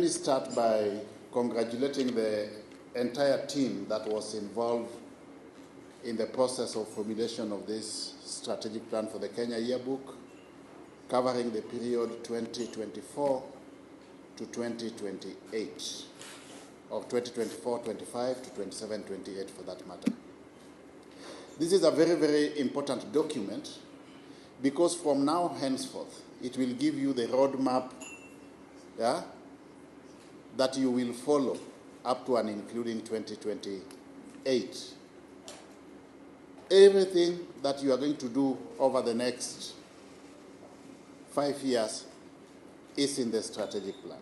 me start by congratulating the entire team that was involved in the process of formulation of this strategic plan for the Kenya Yearbook, covering the period 2024 to 2028, of 2024-25 to 27-28 for that matter. This is a very, very important document because from now henceforth, it will give you the roadmap that you will follow up to and including 2028. Everything that you are going to do over the next 5 years is in the strategic plan.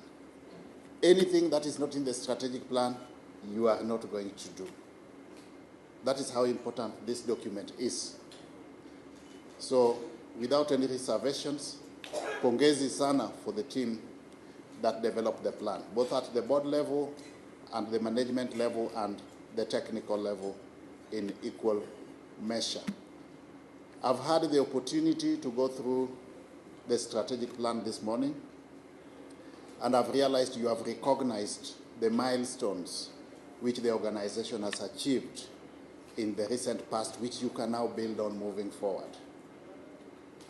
Anything that is not in the strategic plan, you are not going to do. That is how important this document is. So, without any reservations, pongezi sana for the team that developed the plan, both at the board level and the management level and the technical level in equal measure. I've had the opportunity to go through the strategic plan this morning, and I've realized you have recognized the milestones which the organization has achieved in the recent past, which you can now build on moving forward.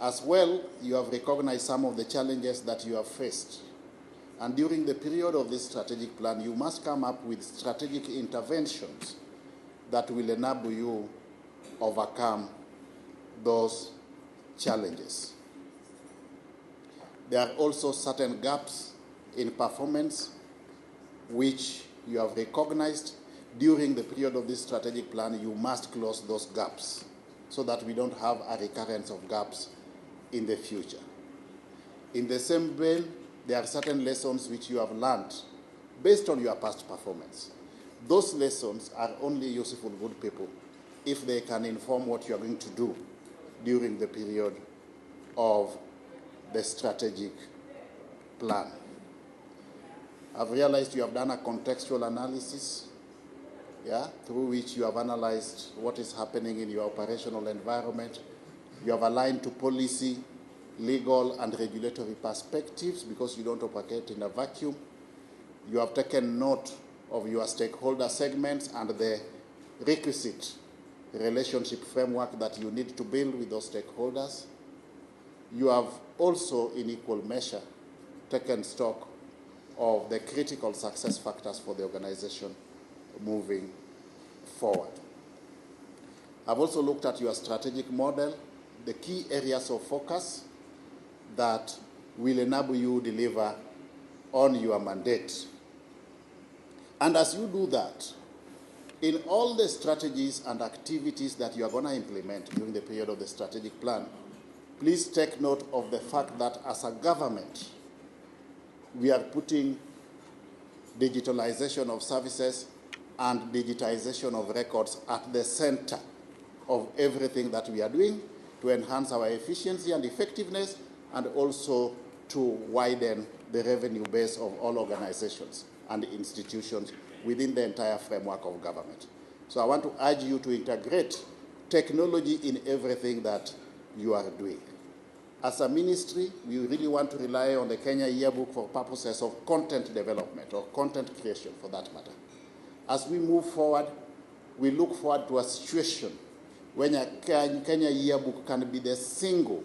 As well, you have recognized some of the challenges that you have faced. And during the period of this strategic plan, you must come up with strategic interventions that will enable you overcome those challenges. There are also certain gaps in performance which you have recognized. During the period of this strategic plan, you must close those gaps so that we don't have a recurrence of gaps in the future. In the same vein, there are certain lessons which you have learned based on your past performance. Those lessons are only useful, good people, if they can inform what you are going to do during the period of the strategic plan. I've realized you have done a contextual analysis, through which you have analyzed what is happening in your operational environment. You have aligned to policy, legal and regulatory perspectives because you don't operate in a vacuum. You have taken note of your stakeholder segments and the requisite relationship framework that you need to build with those stakeholders. You have also, in equal measure, taken stock of the critical success factors for the organization moving forward. I've also looked at your strategic model, the key areas of focus that will enable you to deliver on your mandate. And as you do that, in all the strategies and activities that you are going to implement during the period of the strategic plan, please take note of the fact that as a government, we are putting digitalization of services and digitization of records at the center of everything that we are doing to enhance our efficiency and effectiveness and also to widen the revenue base of all organizations and institutions within the entire framework of government. So I want to urge you to integrate technology in everything that you are doing. As a ministry, we really want to rely on the Kenya Yearbook for purposes of content development or content creation for that matter. As we move forward, we look forward to a situation when a Kenya Yearbook can be the single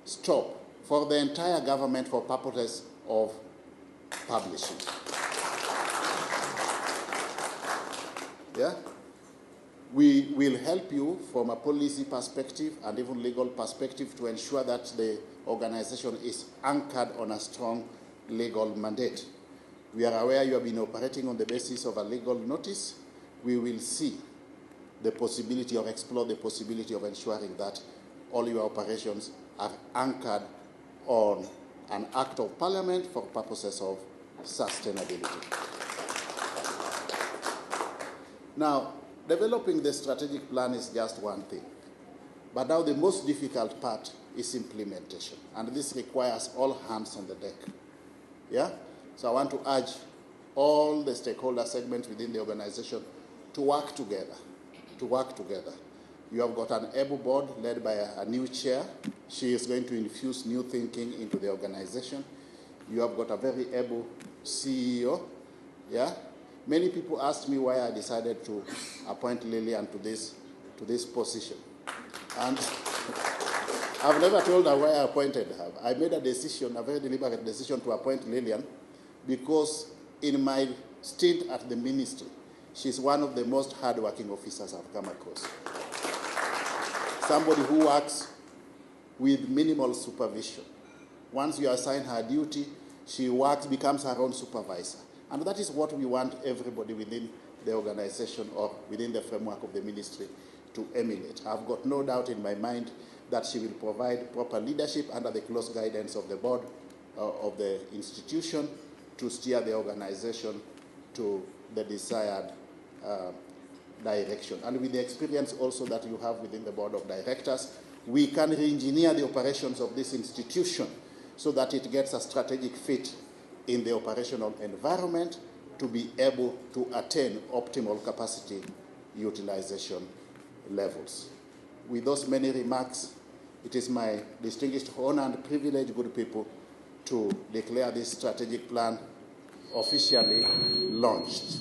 stop for the entire government for purposes of publishing. We will help you from a policy perspective and even legal perspective to ensure that the organization is anchored on a strong legal mandate. We are aware you have been operating on the basis of a legal notice. We will see the possibility or explore the possibility of ensuring that all your operations are anchored on an act of parliament for purposes of sustainability. Now, developing the strategic plan is just one thing. But now the most difficult part is implementation. And this requires all hands on the deck. So I want to urge all the stakeholder segments within the organization to work together. You have got an able board led by a new chair. She is going to infuse new thinking into the organization. You have got a very able CEO. Yeah. Many people asked me why I decided to appoint Lillian to this position, and I've never told her why I appointed her. I made a decision, a very deliberate decision, to appoint Lillian because in my stint at the ministry, she's one of the most hardworking officers I've come across. Somebody who works with minimal supervision. Once you assign her duty, she works, becomes her own supervisor. And that is what we want everybody within the organization or within the framework of the ministry to emulate. I've got no doubt in my mind that she will provide proper leadership under the close guidance of the board of the institution to steer the organization to the desired direction. And with the experience also that you have within the board of directors, we can re-engineer the operations of this institution so that it gets a strategic fit in the operational environment to be able to attain optimal capacity utilization levels. With those many remarks, it is my distinguished honor and privilege, good people, to declare this strategic plan officially launched.